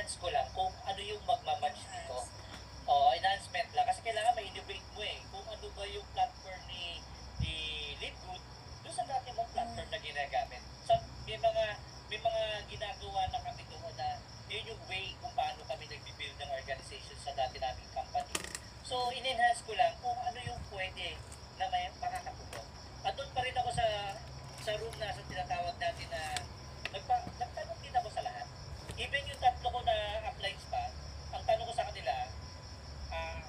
in-enhance ko lang kung ano yung magmamatch dito. Enhancement lang. Kasi kailangan ma-innovate mo eh. Kung ano ba yung platform ni Lidgood, doon sa dati mong platform na ginagamit. So, may mga ginagawa na kami doon na yun yung way kung paano kami nag-build ng organization sa dati naming company. So, in-enhance ko lang kung ano yung pwede na may makakatulong. At doon pa rin ako sa room na sa tinatawag natin na nagtanong din ako sa lahat. Even yung tatlo ko na applies pa, ang tanong ko sa kanila,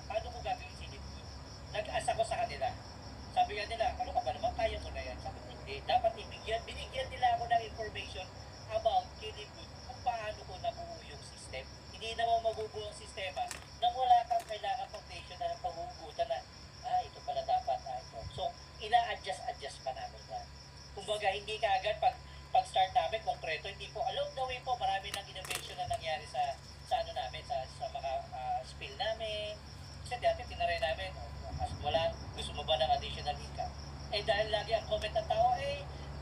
paano ko gagawin si Lidgood? Nag-asa ko sa kanila. Sabi nga nila, ano ka ba naman, kaya mo na yan. Sabi ko, hindi, dapat binigyan nila ako ng information about kay Lidgood kung paano ko nabuo yung system. Hindi naman mabubuo ang sistema nang wala kang kailangan foundation na paghuhugutan na, ito pala dapat, ito. So, ina-adjust pa namin yan. Kumbaga, hindi ka agad pag-start namin, konkreto, hindi po, along the way po, marami ng innovation na nangyari sa ano namin, sa mga spill namin. Kasi dati tinaray namin, gusto mo ba ng additional income? Dahil lagi ang comment ng tao,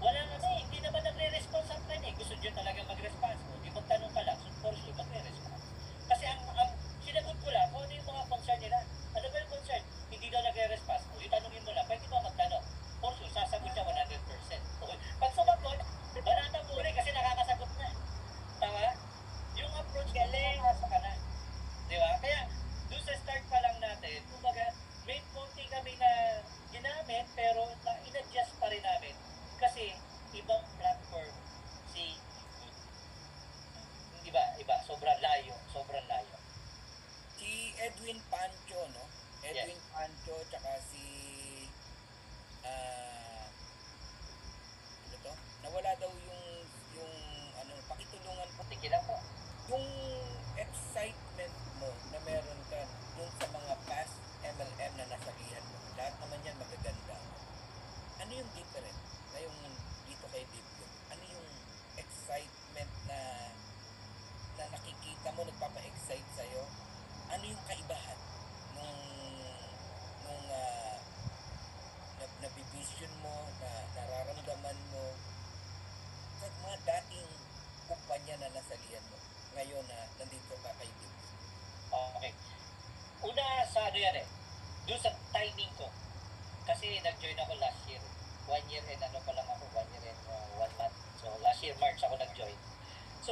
wala hindi naman nagre-response sa akin Gusto nyo talaga mag-response. Di magtanong ka lang, so for sure, magre-response. Kasi ang sinagot ko lang, kung ano yung mga concern nila. Ano ba yung concern? Hindi daw nagre-response. Kung itanongin mo lang, pwede mo magtanong. For sure, sasagot siya 100%. Okay. Pag sumagot, banata mo rin kasi nakakasagot na. Tama? Yung approach galing, nasa ka na. Di ba? Kaya, doon sa start pa lang natin, kumbaga, may konti kami na ginamit, pero in-adjust pa rin namin. Kasi, ibang platform si iba, sobrang layo. Si Edwin Pancho, no? Edwin Yes. Pancho, tsaka si ano to? Nawala daw yung pakitulungan po. Tiki lang po. Yung excitement mo na meron ka dun sa mga past MLM na nasabihan mo, lahat naman yan magaganda. Ano yung different ngayong dito kay Biblo? Ano yung excitement na nakikita mo, nagpapa-excite sa'yo? Ano yung kaibahan nung nabivision mo, na nararamdaman mo sa mga dating kumpanya na nasalihan mo ngayon na nandito ka kay Biblo? Okay. Una sa ano yan doon sa timing ko. Kasi nag-join ako last year. 1 year and ano pa lang ako, 1 year and 1 month. So last year March ako nag-join. So,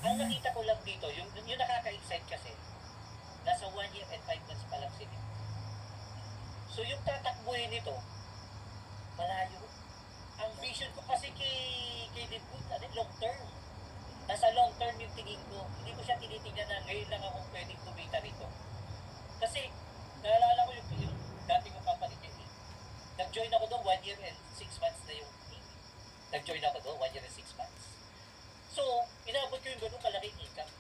ang nakita ko lang dito, yung nakaka-excite kasi, nasa 1 year and 5 months pa lang sila. So yung tatakbuhin nito, malayo. Ang vision ko kasi kay Lidgood, long term. Nasa long term yung tingin ko. Hindi ko siya tinitingnan na ngayon lang ako pwedeng kumita rito. Kasi, naalala ko yung dati kong company, nag-join ako doon 1 year and 6 months na yung team. Nag-join ako doon 1 year and 6 months. So, inabot ko yung ganun kalaking income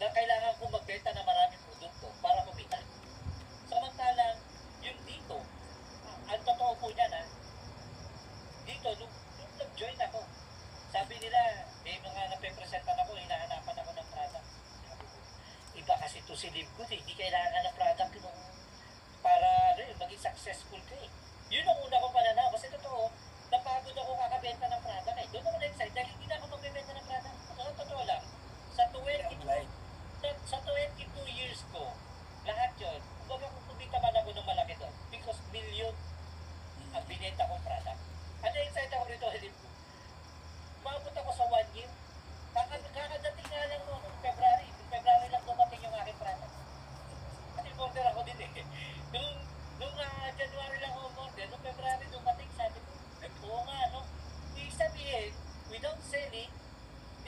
na kailangan ko magbenta ng maraming produkto para kumita. Samantalang, yung dito, ang totoo po niya na, dito, nung nag-join ako, sabi nila, may mga nape-presentan ako, hinahanapan ako ng product. Iba kasi to si Lidgood hindi kailangan ng product para maging successful ka Yun ang una kong pananaw. Kasi totoo, napagod ako kakabenta ng product Doon ako na-excite dahil hindi na ako magbebenta ng product. Totoo lang. Sa 22 years ko, lahat yun, kumbaga kung kumita man ako ng malaki doon, because million ang binenta kong product. Ano excite ako rito, Lidgood? Maabot ako sa 1 year. Kakadating nga lang noong February. February lang dumating yung aking product. Kasi order ako din Nung January lang ako order, nung February dumating, sabi ko, oo nga, no? Ibig sabihin, without selling,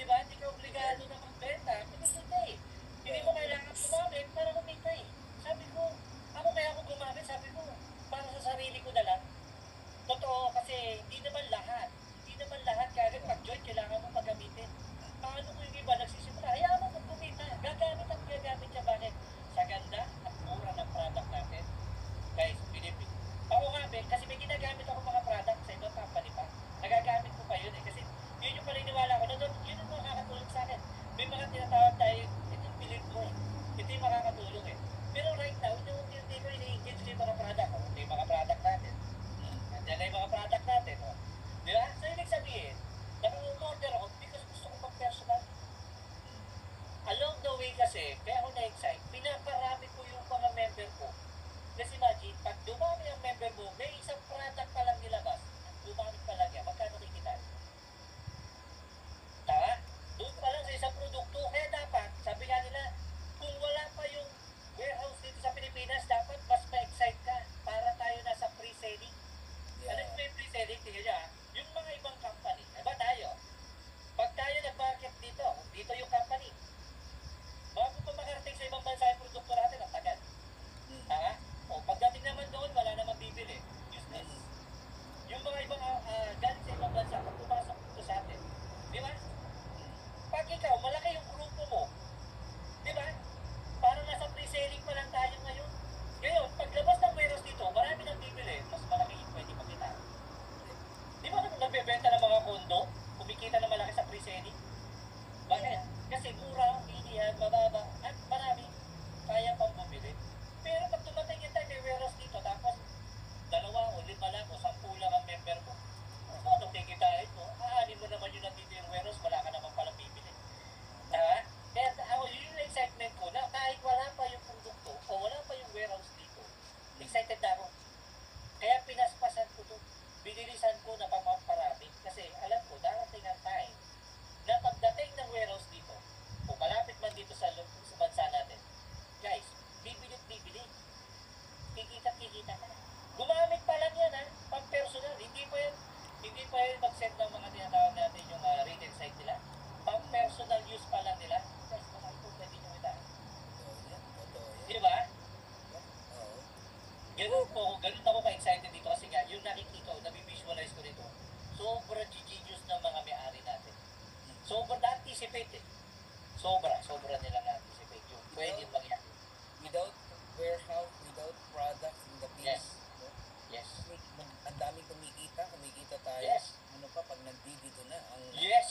di ba, hindi ka obligado na magbenta, kumita Hindi mo kailangan gumamit para kumita Sabi ko, ako kaya ako gumamit, sabi ko, para sa sarili ko na lang. Totoo, kasi hindi naman lahat kagad pag-join, kailangan mo pagamitin. Paano kung yung iba nagsisimula? Hayaan mo magkumita. Gagamit siya. Bakit? Sa ganda at mura ng product natin. Guys, Pilipin. Ako nga, kasi may ginagamit ako mga product sa ibang company pa. Nagagamit ko pa yun Kasi yun yung paniniwala ko. Yun yung makakatulong sa akin. May mga tinatawag tayo, itong pilit mo Ito yung makakatulong Pero right now, hindi ko ini-engage ko yung mga product. Ito yung mga product natin. Yan na yung mga product natin. Di ba? So, ibig sabihin, nag-order ako because gusto ko pag-personal. ikaw, malaki yung grupo mo. Di ba? Parang nasa pre-selling pa lang tayo ngayon. Ngayon, paglabas ng warehouse dito, marami nang bibili, mas malaki yung pwede makita. Di ba nagbebenta ng mga kondo? Kumikita na malaki sa pre-selling? Bakit? Kasi mura, hinihan, mababa, at marami kaya pang bumili. Pero pag dumating yung time, may warehouse dito, tapos 2 o 5 lang o 10 lang ang member mo. Ano kikitain mo? Aanin mo naman yung nandito yung warehouse, wala ka naman palang bibili. Diba? Kaya ako, yun yung excitement ko na kahit wala pa yung produkto o wala pa yung warehouse dito, excited na ako. Kaya pinaspasan ko to. Binilisan ko na pamarami kasi alam ko, darating ang time na pagdating ng warehouse dito, kung malapit man dito sa bansa natin, guys, bibili. Kikita ka. Gumamit pa lang yan, ha? Pang-personal. Hindi pa yan mag-send ng mga tinatawag natin yung retail site nila. Pang-personal use pa lang nila. Guys, mga ito, pwede nyo kita. Totoo yan. Di ba? Oo. Ganun ako ka-excited dito kasi nga, yung nakikita ko, nabivisualize ko dito, sobrang genius ng mga may-ari natin. Sobrang na-anticipate eh. Sobra nila na-anticipate yung pwede mangyari. Without warehouse, without products in the Yes. field, no? Yes. Ang daming kumikita tayo. Yes. Ano pa, pag nandito na ang Yes!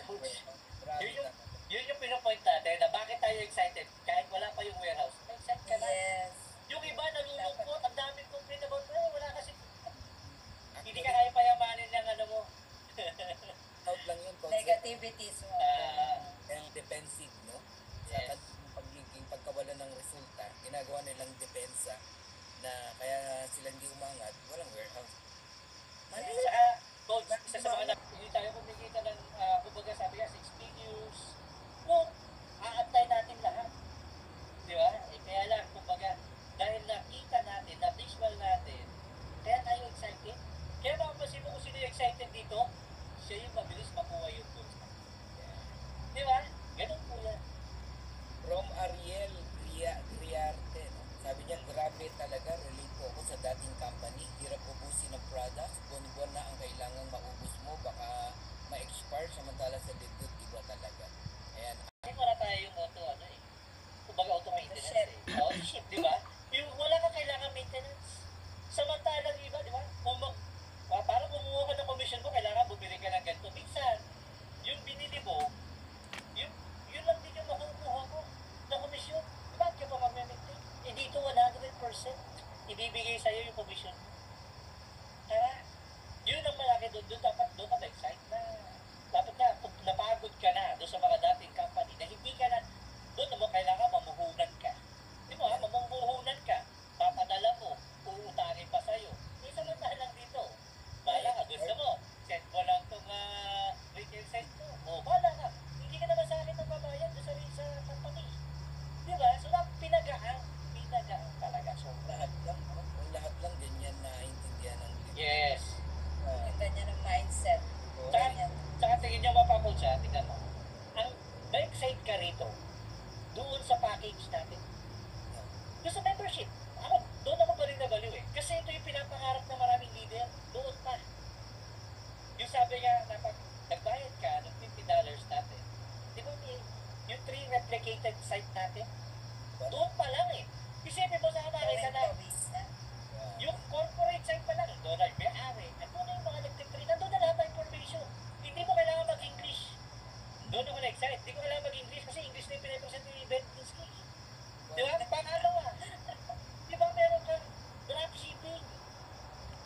Coach. warehouse. Grabe Yun yung, na. yun yung pinopoint natin na bakit tayo excited kahit wala pa yung warehouse. Excited ka na. Yes. Yung iba nalulungkot, ang daming complaint about, wala kasi. Hindi ka kaya payamanin ng ano mo. Out lang yun, concept. Negativities mo. Ang defensive, no? Yes. Sa pagkawala ng resulta, ginagawa nilang depensa na kaya sila hindi umangat, walang warehouse. Saka, coach, isa sa mga hindi tayo kumikita ng, kumbaga sabi nga, 6 figures. Kung aantay natin lahat. Di ba? Kaya lang, kumbaga, dahil nakita natin, na-visual natin, kaya tayo excited. Kaya mapapansin mo kung sino yung excited dito, siya yung mabilis makuha yung goods. Di ba? Ganun po yan. From Ariel Riarte, no? Sabi niya, grabe talaga, relate po ako sa dating company. Hirap ubusin ng products, buwan-buwan na ang kailangang maubos mo, baka ma-expire, samantala sa Lidgood, iba talaga. Ayan. Kasi wala tayo yung kumbaga auto maintenance eh. Ship, di ba? Yung wala ka kailangan maintenance. Samantalang iba, di ba? Para kumuha ka ng commission mo, kailangan bumili ka ng ganito. Minsan, yung binili mo, yun lang din yung makukuha mo na commission. Bakit ka pa mag-maintain? Eh dito 100% ibibigay sa'yo yung commission mo. Kaya, yun ang malaki doon. Doon ka ma-excite na. Dapat na, kung napagod ka na doon sa mga dating company, na hindi ka na, doon naman kailangan mamuhunan ka. Di ba? Mamuhunan ka. Papadala mo, uutangin pa sa'yo. Eh, samantalang dito. Bahala ka, gusto mo. Send mo lang itong retail site mo. O, bahala ka. Hindi ka naman sa akin magbabayad doon sa company. Di ba? So, pinagaan talaga. So, Lahat lang, no? Kung lahat lang ganyan na intindihan ng Lidgood. yes. Yung ganyan ang mindset. Oo. Ganyan. Tsaka tingin nyo mapapol siya, tingnan mo. Ang na-excite ka rito, doon sa package natin. Doon sa membership. Doon ako baliw na baliw eh. Kasi ito yung pinapangarap ng maraming leader. Doon pa. Yung sabi nga, na pag nagbayad ka ng $50 natin, di ba yung 3 replicated site natin, doon pa lang eh. Isipin mo sa Amerika na, Pawis na. yung corporate site pa lang, doon ay may-ari, at doon yung mga nag-trade, nandun na lahat ng information. Hindi mo kailangan mag-English. Doon ako na-excite. Hindi ko kailangan mag-English kasi English na yung pinapresent yung event skills. Di ba? Pangalawa. Di ba meron kang dropshipping?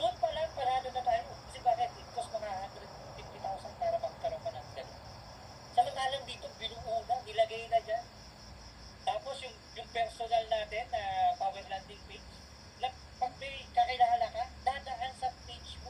Doon pa lang, parado na tayo. Kasi bakit? It cost mga 150,000 para magkaroon ka ng ganun. Samantalang dito, binuo na, nilagay na dyan. Tapos yung personal natin na power landing page, na pag may kakilala ka, dadaan sa page mo.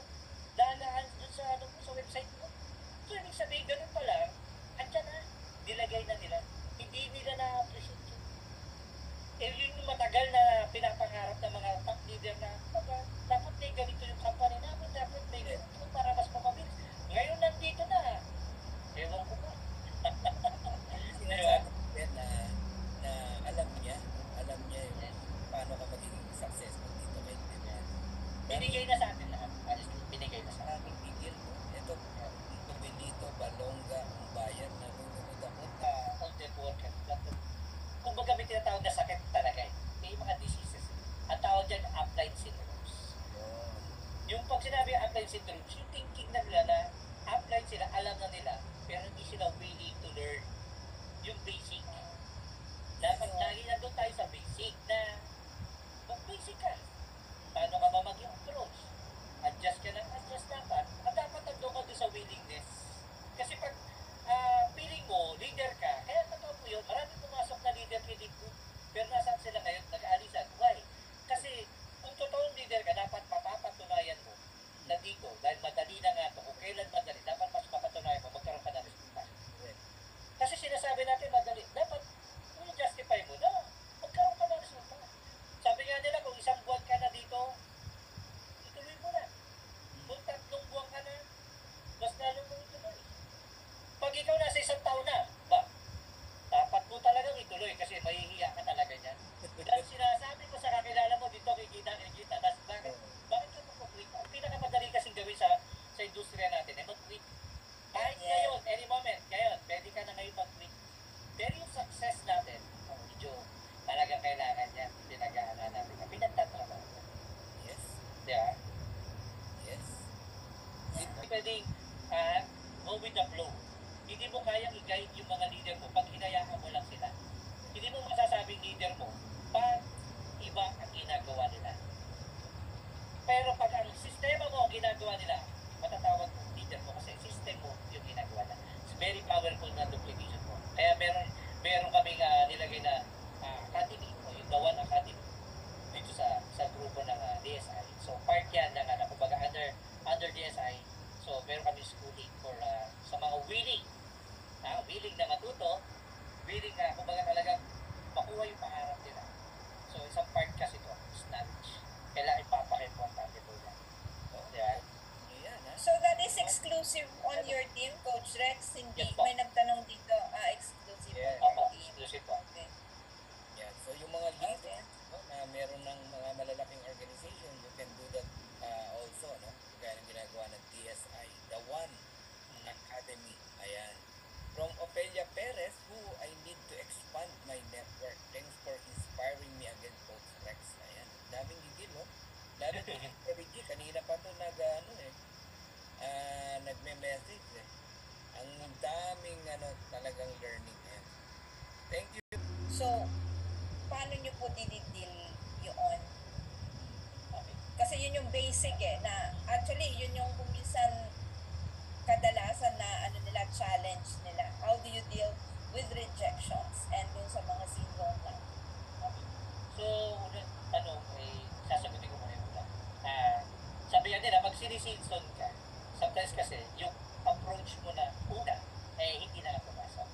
titignan nila na applied sila, alam na nila, pero hindi sila willing to learn yung basic. Dapat lagi na doon tayo sa basic na mag-basic ka. Paano ka ba mag-approach? Adjust ka ng adjust dapat. At dapat nandun ka doon sa willingness. Kasi pag feeling mo, leader ka, kaya totoo po yun, maraming pumasok na leader kay Leadgood. Pero nasaan sila ngayon? Nag-aalisan. Why? Kasi kung totoong leader ka, dapat mapapatunayan mo na dito, dahil madali na nga ito, kung kailan madali, dapat mas mapatunayan mo, magkaroon ka ng resulta. Kasi sinasabi natin madali, dapat justify mo na magkaroon ka ng resulta. Sabi nga nila, kung isang buwan ka na dito, ituloy mo na. Kung 3 buwan ka na, mas lalo mo ituloy. Pag ikaw nasa 1 taon na, ba, dapat mo talagang ituloy kasi mahihiya ka talaga niyan. Dahil sinasabi ko sa kakilala mo dito, kikita, tapos bakit ka mag-quit? Ang pinakamadali kasing gawin sa industriya natin ay mag-quit. Kahit ngayon, any moment, ngayon, pwede ka na ngayon mag-quit. Pero yung success natin, medyo talagang kailangan yan, pinag-aanan natin, pinagtatrabaho. Yes. Di ba? Yes. Hindi pwedeng go with the flow. Hindi mo kayang i-guide yung mga leader mo pag hinayaan mo lang sila. Hindi mo masasabing leader mo pag iba ang ginagawa nila. Pero pag ang sistema mo ang ginagawa nila, matatawag mo leader mo kasi system mo yung ginagawa nila. It's very powerful na duplication mo. Kaya meron kaming nilagay na academy o yung The One Academy dito sa grupo ng DSI. So part yan ng kumbaga under DSI. So meron kami schooling for sa mga willing na matuto, willing na kumbaga talagang makuha yung pangarap nila. So isang part kasi ito is knowledge. Kailangan ipapaka-importante po yan. So, diba? Ayan, ha? So that is exclusive on your team, Coach Rex? Hindi, Yes po. may nagtanong dito, exclusive Yeah. on Opo, your team. exclusive po. Okay. Yan. So yung mga leaders Okay. no, na meron ng mga malalaking organization, you can do that also, no? Kaya ang ginagawa ng TSI, The One Academy. Ayan. From Ofelia Perez, who I need to expand my network. Thanks for inspiring me again, Coach Rex. Ayan. Daming gigil, no? Lalo to Eric G. Kanina pa to nagme-message eh. Ang daming talagang learning. Ayan. Thank you. So, paano nyo po dinidil yun? Okay. Kasi yun yung basic na actually yun yung kuminsan kadalasan na nila challenge nila. How do you deal with rejections and dun sa mga single lang? Okay. So, unang tanong, sasagutin ko muna yung una. Sabi nga nila, mag-sinisinson ka. Sometimes kasi, yung approach mo na una, hindi na pumasok.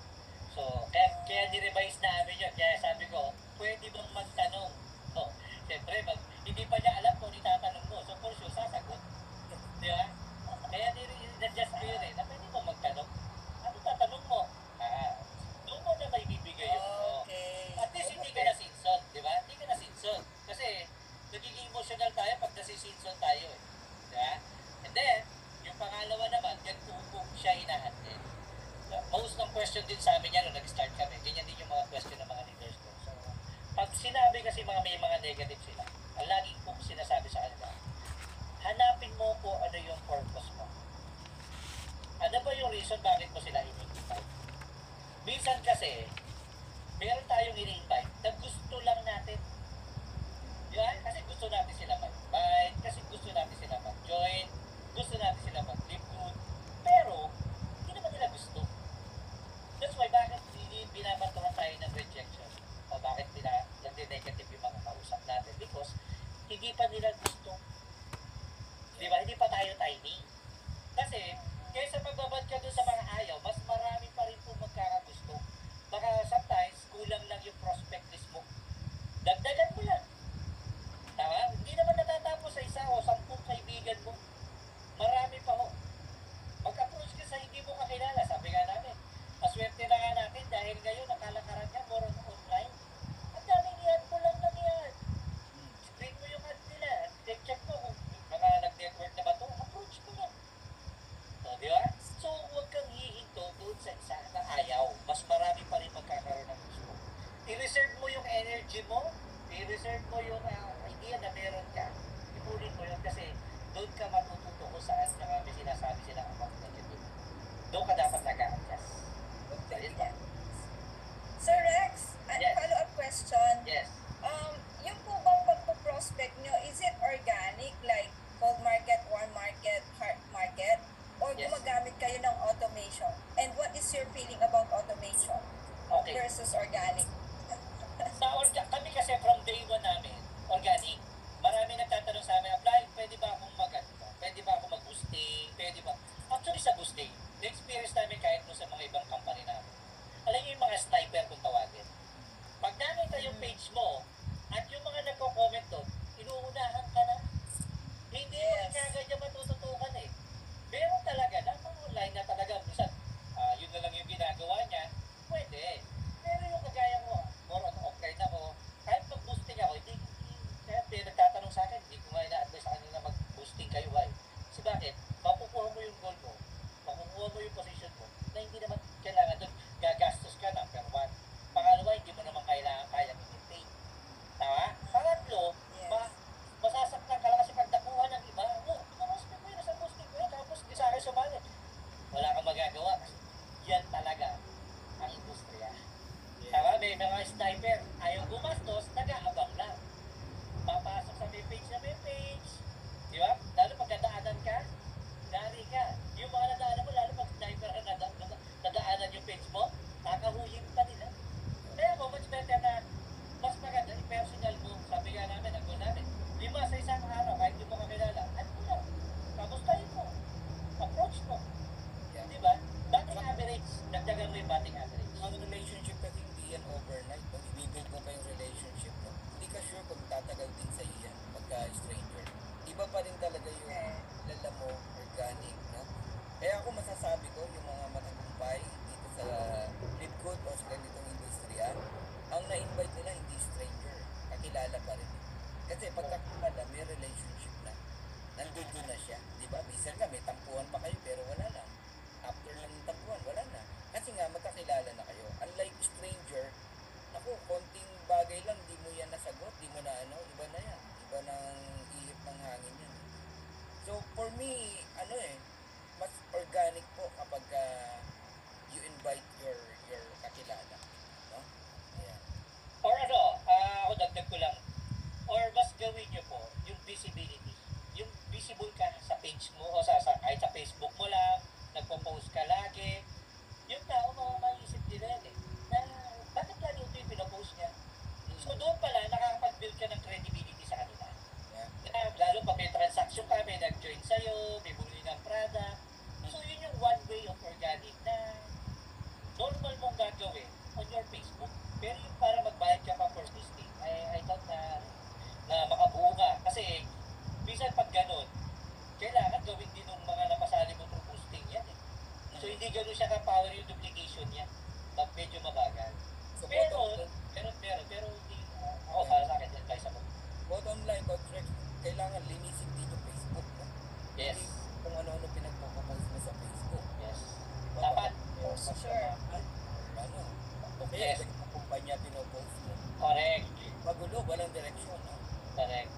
So, kaya ni-revise namin yun. Kaya sabi ko, pwede bang magtanong? No. Siyempre, hindi pa niya alam kung itatanong mo. So, for sure, sasagot. Di ba? Kaya ni-adjust ko yun na pwede bang magtanong? Ano tatanong mo? Doon mo na may bibigay yun. Okay. At least hindi ka na-sinson, di ba? Hindi ka na-sinson. Kasi nagiging emotional tayo pag nasi-sinson tayo eh. Di ba? And then, yung pangalawa naman, yan kung siya hinahandle. Most ng question din sa amin yan nung nag-start kami. Ganyan din yung mga question ng mga leaders ko. So, pag sinabi kasi may mga negative sila, ang laging kong sinasabi sa kanila, hanapin mo po ano yung purpose mo. Ano ba yung reason bakit mo sila ini-invite? Minsan kasi, meron tayong ini-invite na gusto lang natin. Diba? Kasi gusto natin sila mag-invite, kasi gusto natin sila mag-join, gusto natin sila mag-live good, pero hindi naman nila gusto. That's why bakit binabatuhan tayo ng rejection o bakit nagde-negative yung mga kausap natin because hindi pa nila gusto. Diba? Hindi pa tayo tiny. Kasi kaysa magbabad ka dun sa mga ayaw, mas marami pa rin po magkakagusto. Baka sometimes, kulang lang yung prospect list mo. Dagdagan mo lang. Tama? Hindi naman natatapos sa 1 o 10 kaibigan mo. Pero yung para magbayad ka pa for boosting, I thought na makabuo ka. Kasi, minsan pag ganun, kailangan gawin din ng mga napasali mo through boosting yan eh. So, hindi ganun siya ka-power yung duplication niya. Medyo mabagal. So, Pero hindi, ako para sa akin, advice ako. bottom line, contract, kailangan linisin din yung Facebook mo. Yes. Hindi kung ano-ano pinagpapapost mo sa Facebook. Yes. Baka Dapat. Sure. Ano? Okay, Yes. yung kumpanya pinopost mo. Correct. Magulo, walang direksyon. No? Correct.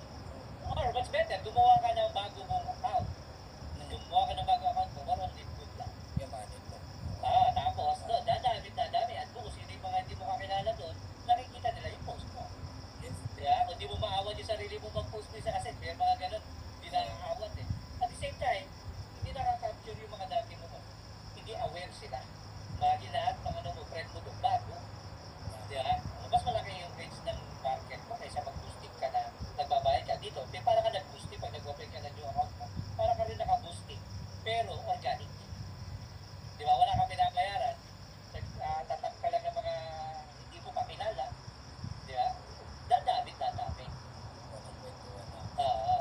Or what's better, gumawa ka ng bago mong account. Gumawa ka ng bago account mo, more on live good lang. Yamanin mo. Tapos doon, dadami. At kung sino yung mga hindi mo kakilala doon, nakikita nila yung post mo. Yes. Kaya kung di mo maawat yung sarili mo mag-post mo isa kasi may mga ganun, hindi nakakaawat eh. At the same time, hindi nakaka-capture yung mga dati mo. Hindi aware sila. Lagi lahat ng ano mo, friend mo doon, bago. Diba? Mas malaki yung range ng market mo kaysa mag-boosting ka na nagbabayad ka dito. Para ka nag-boosting pag nag-open ka ng new account mo. Para ka rin naka-boosting. Pero organic. Di ba? Wala kang binabayaran. Tatak ka lang ng mga hindi mo kakilala. Di ba? Dadami. Walang kwentuhan na. Oo.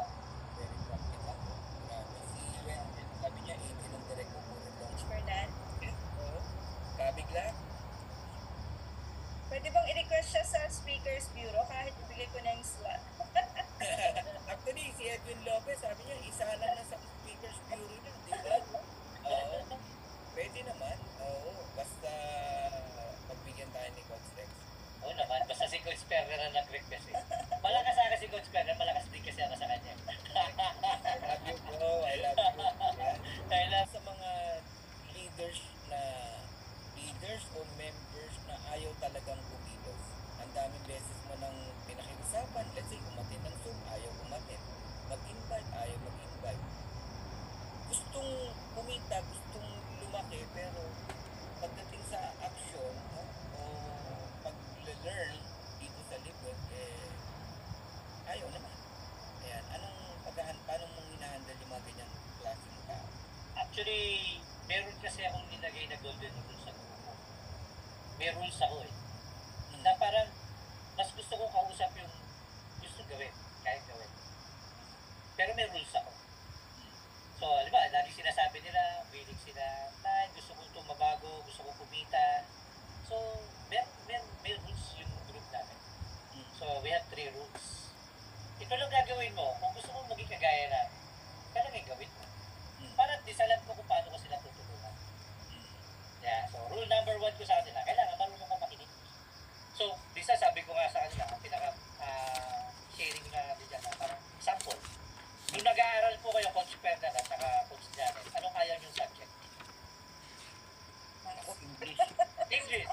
Very practical. Grabe. Si Wen, sabi niya 80 ng direct mo puro lang. Fernand, Oo. Kabigla. pwede bang i-request siya sa Speakers Bureau kahit ibigay ko na yung slot? Actually, si Edwin Lopez, sabi niya, isa lang na sa speakers bureau niya, di ba? Oo. Pwede naman. Oo. Basta pagbigyan tayo ni Coach Rex. Oo naman. Basta si Coach Perner na nag-request eh. Malakas sa akin si Coach Perner, malakas din kasi ako sa kanya. I love you, bro. I love you. Yan. Dahil Sa mga leaders o members na ayaw talagang kumilos. Ang daming beses mo nang pinakiusapan. Let's say, umatin ng Zoom, ayaw umatin. Mag-invite, ayaw mag-invite. Gustong kumita, gustong lumaki, pero pagdating sa action, no, o pag-learn dito sa libro, ayaw naman. Ayan, paano mong hinahandle yung mga ganyang klaseng tao? actually, meron kasi akong nilagay na golden rule sa grupo. May rules ako eh. Na parang, mas gusto kong kausap yung gusto gawin, kahit gawin. Pero may rules ako. So, di ba, lagi sinasabi nila, willing sila, gusto ko itong mabago, gusto ko kumita. So, may rules yung group namin. So, we have 3 rules. Ito lang gagawin mo, kung gusto mo maging kagaya na, kailangan gawin mo. Para at least alam ko kung paano ko sila tutulungan. Yeah, so rule number 1 ko sa kanila, kailangan marunong ka makinig. So, bisa sabi ko nga sa kanila, ang pinaka sharing na nila na parang sample. Nung nag-aaral po kayo, Coach Ferdinand at saka Coach Janet, anong kaya yung subject? Ako, English. English.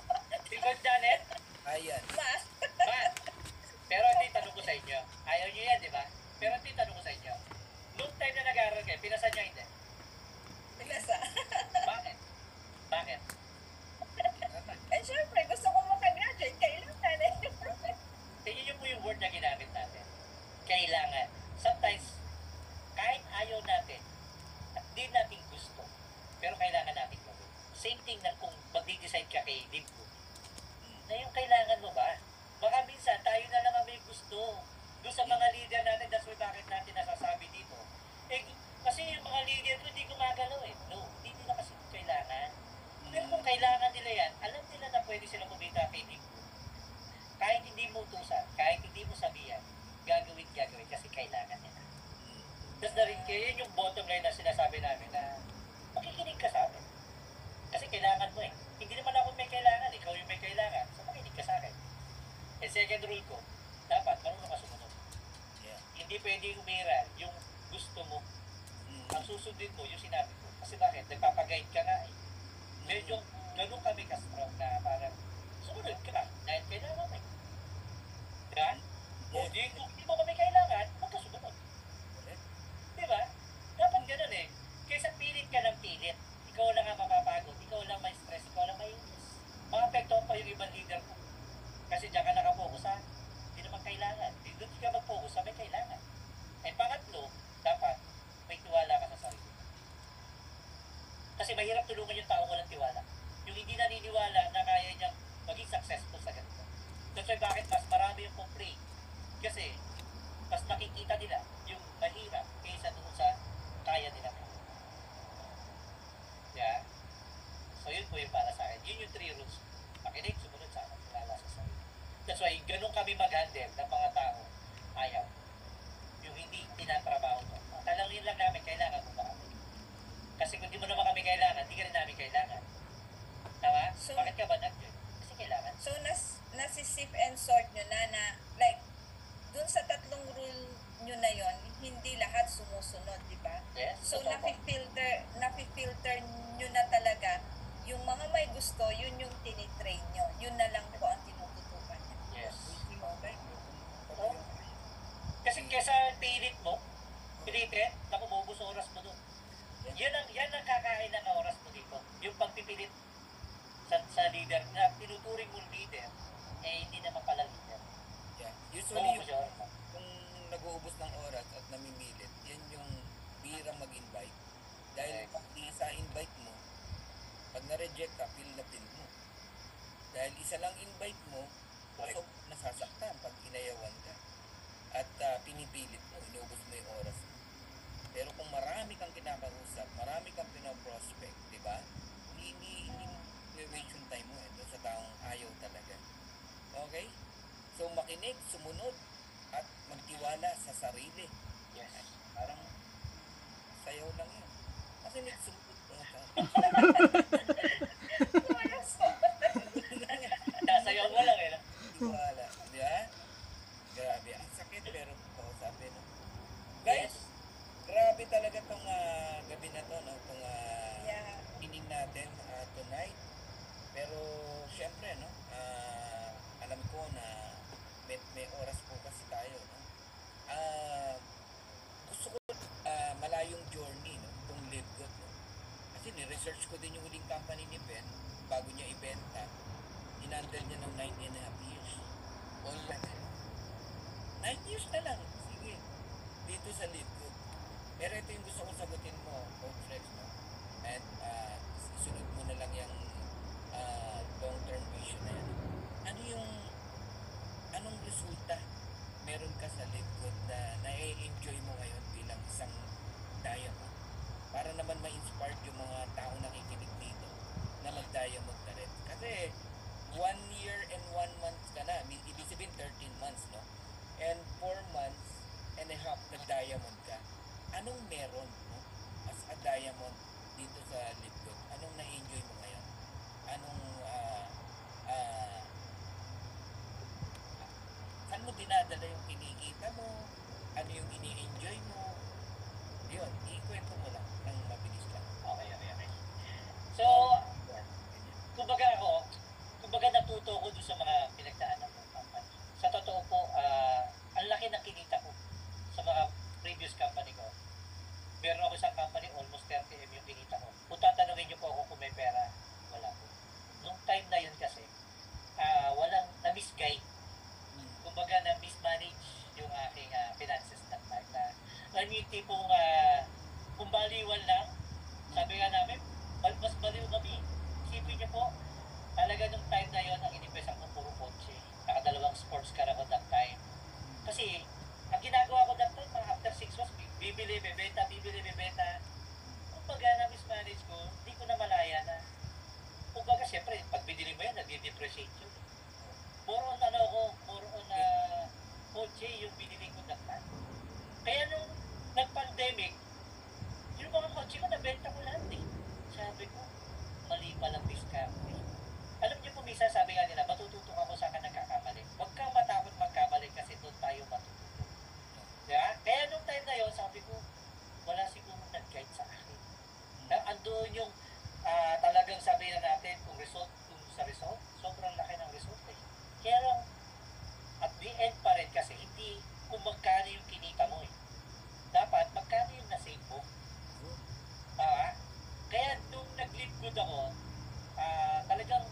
Si Coach Janet, Ayan. Math? math. Pero hindi tanong ko sa inyo. Ayaw nyo yan, di ba? Pero hindi tanong ko sa inyo. Noong time na nag-aaral kayo, pinasan nyo hindi. Pinasa. Bakit? Bakit? Eh, syempre, gusto ko makagraduate. Kailangan eh. Tingin nyo po yung word na ginamit natin. Kailangan. Sometimes, kahit ayaw natin, at di natin gusto, pero kailangan natin gawin. Same thing na kung mag-decide ka kay Libro, na yung kailangan mo ba? Baka minsan, tayo na lang ang may gusto. Doon sa mga leader natin, that's why bakit natin nasasabi dito. Kasi yung mga leader ko, hindi gumagalaw eh. No, hindi nila kasi kailangan. Pero kung kailangan nila yan, alam nila na pwede silang kumita kay Libro. Kahit hindi mo utusan, kahit hindi mo sabihan, gagawin kasi kailangan nila. Tapos na rin kayo, yun yung bottom line na sinasabi namin na makikinig ka sa amin. Kasi kailangan mo eh. Hindi naman ako may kailangan, ikaw yung may kailangan. So makinig ka sa akin. And second rule ko, dapat marunong ka sumunod. Yeah. Hindi pwedeng umiral yung gusto mo. Ang susundin mo yung sinabi ko. Kasi bakit? Nagpapaguide ka nga eh. Medyo ganun kami ka-strong na parang sumunod ka dahil kailangan mo eh. Diba? O kung hindi mo kami kailangan, huwag ka sumunod. Diba? Dapat ganun eh. Kaysa pilit ka ng pilit, ikaw lang ang mapapagod, ikaw lang may stress, ikaw lang may inis. Maapektuhan pa yung ibang leader mo. Kasi diyan ka nakapokus ha, hindi naman kailangan. Doon ka mag-focus sa may kailangan. And pangatlo, dapat may tiwala ka sa sarili. Kasi mahirap tulungan yung tao walang tiwala. Yung hindi naniniwala na kaya niyang maging successful sa ganito. That's why bakit mas marami yung complaint. Kasi, mas nakikita nila yung mahirap kaysa doon sa kaya nila. Yeah? So, yun po yung para sa akin. Yun yung 3 rules. Makinig, sumunod sa akin, kilala sa sarili. That's why, ganun kami mag-handle ng mga tao. Ayaw. Yung hindi tinatrabaho to. Talangin lang namin, kailangan mo ba kami? Kasi kung di mo naman kami kailangan, di ka rin namin kailangan. Tama? So- Bakit ka ba nag-join? Kasi kailangan. So, nasi-sip and sort nyo na like, dun sa 3 rule nyo na yon hindi lahat sumusunod, di ba? Yes? So, totoo po. napi-filter nyo na talaga yung mga may gusto, yun yung tinitrain nyo. Yun na lang po ang tinututukan nyo. Yes. Wasting of time. Kung Oo. Kasi kesa pilit mo, pilitin, naku, maubos oras mo dun. Yan ang kakain ng oras mo dito. Yung pagpipilit sa leader na tinuturing mong leader, eh hindi naman pala leader. Yeah. Usually, Maubos yung oras mo. kung nag-uubos ng oras at namimilit, yan yung bihirang mag-invite. Dahil pag isa invite mo, pag na-reject ka, feel na feel mo. Dahil isa lang invite mo, Correct. so nasasaktan pag inayawan ka. At pinipilit mo, inuubos mo yung oras mo. Pero kung marami kang kinakausap, marami kang pinoprospect, di ba? Hindi waste yung time mo doon sa taong ayaw talaga. Okay? So makinig, sumunod, at magtiwala sa sarili. Yes. Parang sayaw lang yun. Makinig, sumunod. Wala so. Nasayaw mo lang eh. No? Tiwala. Di ba? Grabe. Ang sakit pero kausapin. No? Guys, grabe talaga tong gabi na to, no? Itong Yeah. meeting natin tonight. Pero syempre, no? Alam ko na may oras po kasi tayo, no? Gusto ko malayong journey, no? Itong Live Good, no? Kasi ni-research ko din yung huling company ni Ben bago niya ibenta. Inandal niya ng 9.5 years. All that. 9 years na lang. Sige. Dito sa Live Good. Pero ito yung gusto kong sagutin mo, Coach Rex, no? At isunod mo na lang yung long-term vision na yan. Anong resulta meron ka sa Live Good na na-enjoy mo ngayon bilang isang diamond? Para naman ma-inspire yung mga tao nakikinig dito na mag-diamond na rin. Kasi 1 year and 1 month ka na. Ibig sabihin 13 months, no? And 4 months and a half nag-diamond ka. Anong meron, no? As a diamond dito sa Live Good? Anong na-enjoy mo ngayon? Anong saan mo dinadala yung kinikita mo? Ano yung ini-enjoy mo? Yun, ikwento mo lang ng mabilis lang. Okay. So, kumbaga natuto ko doon sa mga pinagdaanan ng company. Sa totoo po, ang laki ng kinita ko sa mga previous company ko. Meron ako isang company, almost 30M yung kinita ko. Kung tatanungin niyo po ako kung may pera, wala po. Nung time na yun kasi, walang na-misguide. Kumbaga na-mismanage yung aking finances that time. Alam yung tipong kung baliwan lang, sabi nga namin, mas baliw kami. Isipin niyo po, talaga nung time na yun, ang inimbesan ko puro kotse. Nakadalawang sports car ako that time. Kasi, ang ginagawa ko that time, after 6 months, bibili, bebenta. Kumbaga na-mismanage ko, hindi ko na malaya na. Kumbaga, syempre, pag binili mo yan, nag-depreciate yun. More on kotse yung binili ko that time. Kaya nung nag-pandemic, yung mga kotse ko, nabenta ko lahat eh. Sabi ko, mali palang discount eh. Alam niyo po, minsan sabi nga nila, matututo ako sa ka nagkakamali. Huwag kang matakot magkamali kasi doon tayo matututo. Diba? Kaya nung time na yun, sabi ko, wala siguro nag-guide sa akin. Andoon yung talagang sabi na natin, kung sa result, sobrang laki ng result eh. Kaya lang, at the end pa rin kasi, hindi kung magkano yung kinita mo eh. Dapat, magkano yung nasave mo. Kaya nung nag-live good ako, talagang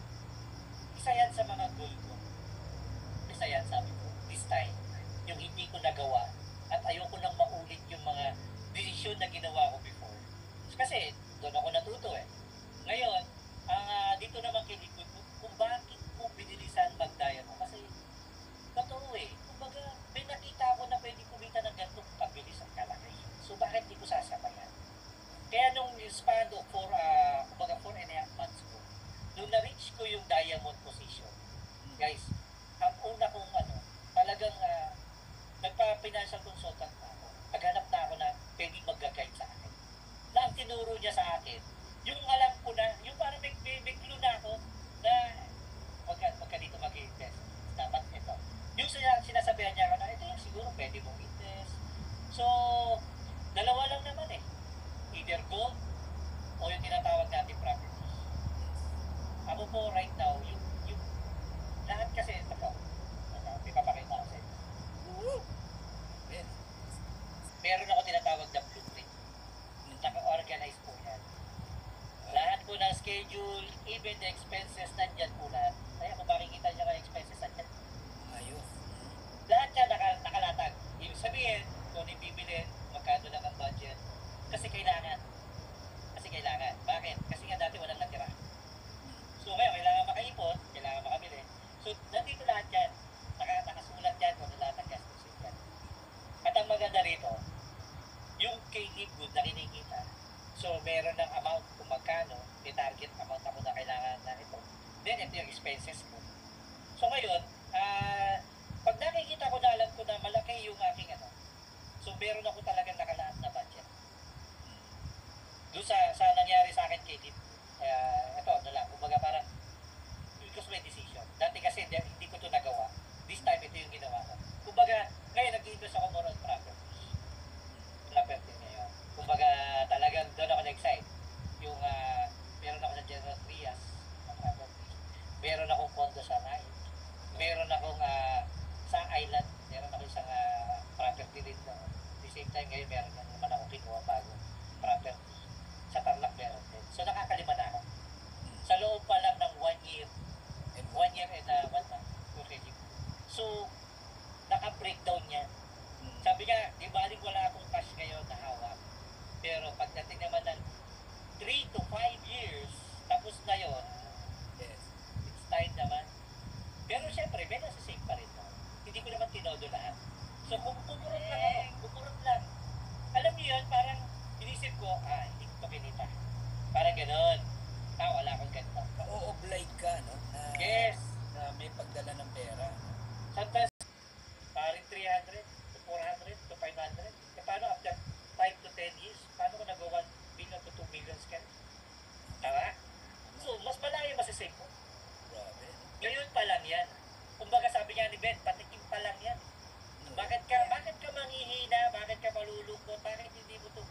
isa yan sa mga goal ko. Isa yan, sabi ko, this time, yung hindi ko nagawa at ayoko nang maulit yung mga desisyon na ginawa ko before. Kasi doon ako natuto eh. Ngayon, dito naman kinikot ko kung bakit ko binilisan mag-diamond. Kasi schedule, even the expenses nandyan po lahat. Kaya kung makikita niya ka expenses nandyan, Ayos. lahat yan nakalatag. Ibig sabihin, kung ano yung bibilin, magkano lang ang budget. Kasi kailangan. Bakit? Kasi nga dati walang natira. So ngayon, kailangan makaipon, kailangan makabili. So nandito lahat yan. Nakasulat yan kung ano lahat ang gastusin yan. At ang maganda rito, yung kay Livegood na kinikita, so meron ng amount kung magkano, may target amount ako na kailangan na ito. Then ito yung expenses ko. So ngayon, pag nakikita ko na alam ko na malaki yung aking so meron ako talagang nakalaat na budget. Doon sa nangyari sa akin kay Livegood, ito lang, kumbaga parang, because may decision. Dati kasi hindi ko ito nagawa. This time ito yung ginawa ko. Kumbaga, ngayon nag-invest ako more on property ngayon. Kumbaga, talagang doon ako na-excite. Yung, meron ako sa General Trias na property. Meron akong condo sa Rai. Meron akong sa island. Meron ako isang property din doon. At the same time, ngayon meron naman ako kinuha bago property. Sa Tarlac meron din. So, nakakalima na ako. Sa loob pa lang ng 1 year. 1 year and 1 month. Okay. So, naka-breakdown niya. Sabi niya, di baling wala akong cash ngayon na hawak. Pero pagdating naman ng 3 to 5 years, tapos na yun, Yes. it's time naman. Pero syempre, may nasa save pa rin. No? Hindi ko naman tinodo lahat. So kung pupurot lang. Alam niyo yun, parang inisip ko, hindi ko pa kinita. Parang gano'n. Wala akong ganito. Na-o-oblige ka, no? Yes. Na may pagdala ng pera. Sometimes, parang 300 to 400 to 500. Paano after 5 to 10 years, paano ko nagawa 1 million to 2 million cash? Tama? So, mas malayo masasave mo. Grabe. Ngayon pa lang yan. Kumbaga sabi niya ni Ben, patikim pa lang yan. Bakit ka manghihina? Bakit ka malulungkot? Bakit hindi mo ito,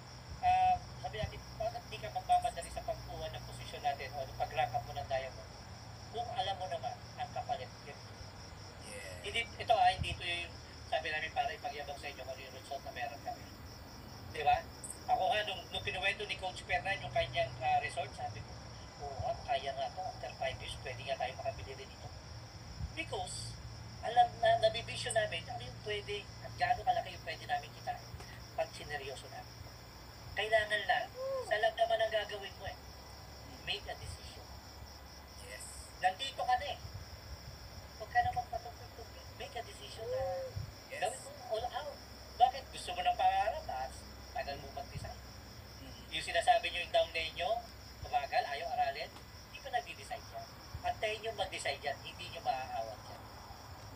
sabi natin, bakit di ka magmamadali sa pagkuha ng posisyon natin o pag-rack up mo ng diamond? Kung alam mo naman ang kapalit. Yeah. Hindi ito yung sabi namin para ipagyabang sa inyo kung yung result na meron kami. Di ba? Ako nga, nung kinuwento ni Coach Fernan yung kanyang resort, sabi ko, kaya nga ito, after 5 years, pwede nga tayo makabili rin dito. Because, alam na, nabibisyon namin, ano yung pwede, at gaano kalaki yung pwede namin kita pag sineryoso namin. Kailangan lang, sa lang naman ang gagawin mo make a decision. Yes. Nandito ka na huwag ka na magpatungkol-tungkol. Make a decision na Yes. gawin mo all out. Bakit? Gusto mo ng pangarap, tagal mo mag-decide. Yung sinasabi nyo yung down lane nyo, tumagal, ayaw aralin, hindi pa nag-decide yan. Antayin nyo mag-decide yan, hindi nyo maaawat yan.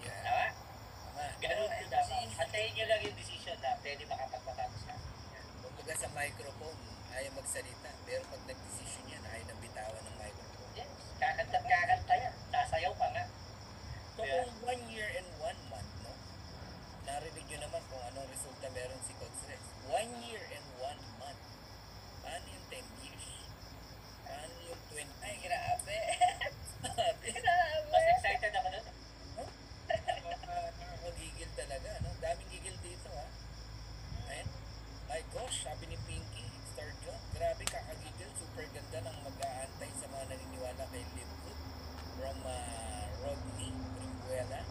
Yeah. Tama? Tama. Ganun ko dapat. Antayin nyo lang yung decision na pwede makapagpatapos ka. Kumbaga sa microphone, ayaw magsalita. Pero pag nag-decision yan, ayaw nang bitawan ng microphone. Yes, kakanta yan. Sasayaw pa nga. So kung 1 year and 1 month, no? Narinig nyo naman kung anong resulta meron si Coach Rex. 1 year and 1 month. Paano yung 10 years? Paano yung 20? Ay, grabe. Grabe. Mas excited ako nun. Nakakagigil talaga, no? Daming gigil dito, ha? Ayun. My gosh, sabi ni Pinky, Star John, grabe kakagigil, super ganda ng mag-aantay sa mga naniniwala kay Livegood from Rodney Rimbuela.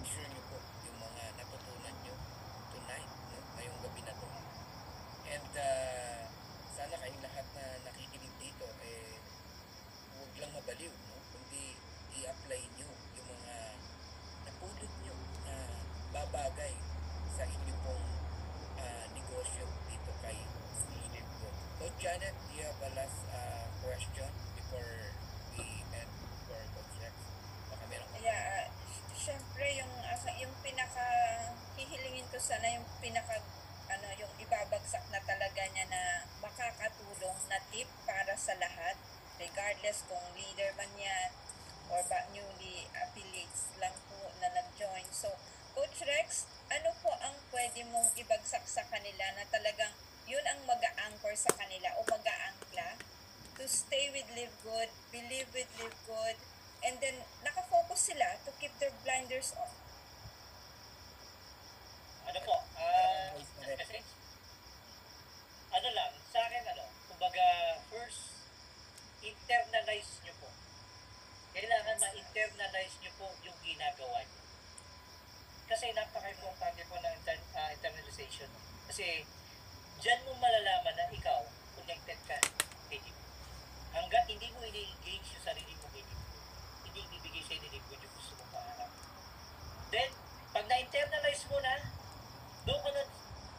Sure niyo po yung mga natutunan niyo tonight, no? Ngayong gabi na to. And sana kayong lahat na nakikinig dito, huwag lang mabaliw, no? Kundi i-apply niyo yung mga napulot niyo na babagay sa inyong pong negosyo dito kay Livegood. Coach Janet, do you have a last question before we end for Coach Rex? Baka meron ka. Yeah, syempre yung pinaka hihilingin ko sana yung pinaka yung ibabagsak na talaga niya na makakatulong na tip para sa lahat, regardless kung leader man yan or newly affiliates lang po na nag-join. So, Coach Rex, ano po ang pwede mong ibagsak sa kanila na talagang yun ang mag-a-anchor sa kanila o mag-a-ankla to stay with Livegood, believe with Livegood, and then nakafocus sila to keep their blinders on? Ano po? Message? Ano lang, sa akin kumbaga, first, internalize internalize nyo po yung ginagawa nyo. Kasi napaka-importante po ng internalization. Kasi dyan mo malalaman na ikaw, connected ka kay Lib. Hanggat hindi mo ini-engage yung sarili mo kay Lib, hindi ibibigay sa'yo ni Lib yung gusto mo pangarap. Then, pag na-internalize mo na, doon ka na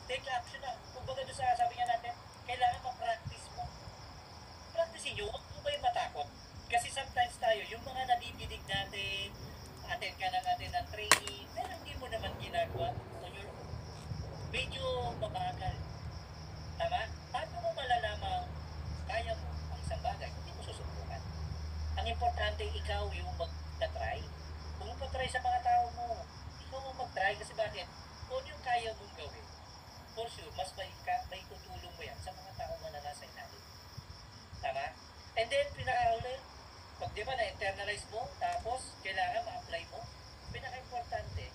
take action na. Kung baga doon sa sabi nga natin, kailangan ma-practice mo. Practice nyo, huwag mo ba yung matakot? Kasi sometimes tayo, yung mga nadidinig natin, attend ka ng atin ng training, pero hindi mo naman ginagawa on your own. Medyo mabagal. Tama? Paano mo malalamang kaya mo ang isang bagay? Hindi mo susubukan. Ang importante, ikaw yung mag-try. Kung mag-try sa mga tao mo, ikaw ang mag-try. Kasi bakit? Kung yung kaya mong gawin, for sure, mas may tutulong mo yan sa mga tao mo na nasa ilalim. Tama? And then, pinakahuli, pag di ba na-internalize mo, tapos kailangan ma-apply mo, pinaka-importante,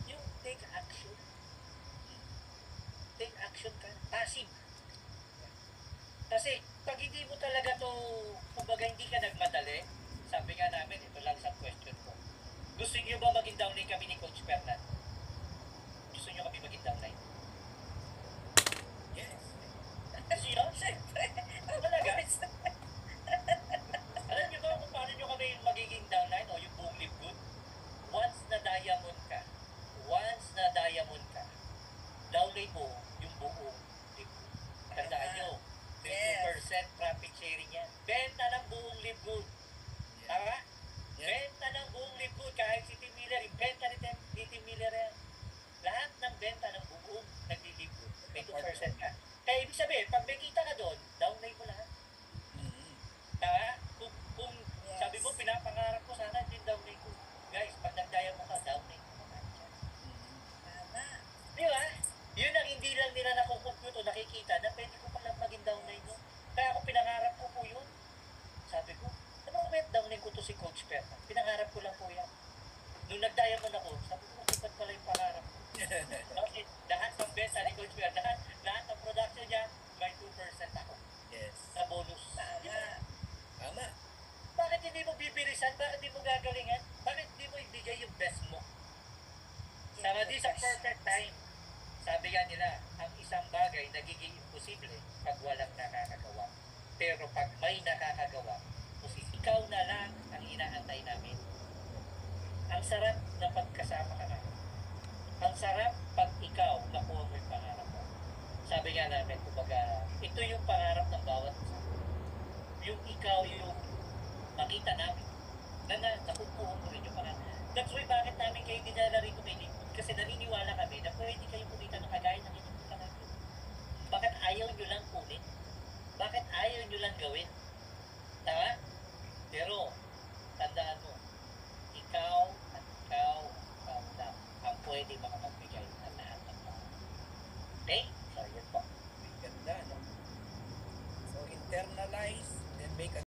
yung take action. Take action ka. Passive. Kasi, pag hindi mo talaga to, kumbaga hindi ka nagmadali, sabi nga namin, ito lang sa question ko. Gusto niyo ba maging downline kami ni Coach Fernand? Gusto niyo kami maging downline? Yes. Gusto niyo? Siyempre. Talaga? Alam niyo ba kung paano niyo kami magiging downline o yung buong Live Good? Once na diamond ka, downline mo yung buong Live Good. Tandaan niyo, 50% profit sharing yan. Benta ng buong Live Good. Yes. Tama? Yes. Benta ng buong Live Good. Kahit si Tim Miller, ibenta ni Tim Miller yan. Lahat ng benta ng buong nagli-Live Good. May 2% ka. Kaya ibig sabihin, pag may kita ka doon, downline mo lahat. Mhm. Tama? Kung Yes. sabi mo, pinapangarap ko, sana din downline ko. Guys, pag nagdaya mo ka, downline mo naman dyan. Mhm. Tama. Di ba? Yun ang hindi lang nila nakukompute o nakikita na pwede ko palang maging downline mo. Kaya ako pinangarap ko po yun. Sabi ko, ano kung downline ko to si Coach Fernand? Pinangarap ko lang po yan. Nung nag-diamond ako, sabi ko, iba't pala yung pangarap ko. Kasi lahat ng benta ni Coach Fernand, lahat ng production niya, may 2% ako Yes. na bonus. Di ba? Tama. Bakit hindi mo bibirisan? Bakit hindi mo gagalingan? Bakit hindi mo ibigay yung best mo? Tama di sa perfect time. Sabi nga nila, ang isang bagay nagiging imposible pag walang nakakagawa. Pero pag may nakakagawa, posible. Ikaw na lang ang inaantay namin. Ang sarap na pagkasama ka namin. Ang sarap pag ikaw nakuha mo yung pangarap mo. Sabi nga namin, kumbaga, ito yung pangarap ng bawat isa. Yung ikaw yung makita namin na nakukuha mo rin yung pangarap. That's why bakit namin kayo dinala rito kay Live Good? Kasi naniniwala kami na pwede kayo kumita ng kagaya ng inyong pangarap. Bakit ayaw nyo lang kunin? Bakit ayaw nyo lang gawin? Tama? Pero, tandaan mo, ikaw at ikaw lang ang pwede makapagbigay ng lahat ng pangarap. Okay? So, yun po. Ganda, no? So, internalize, then make a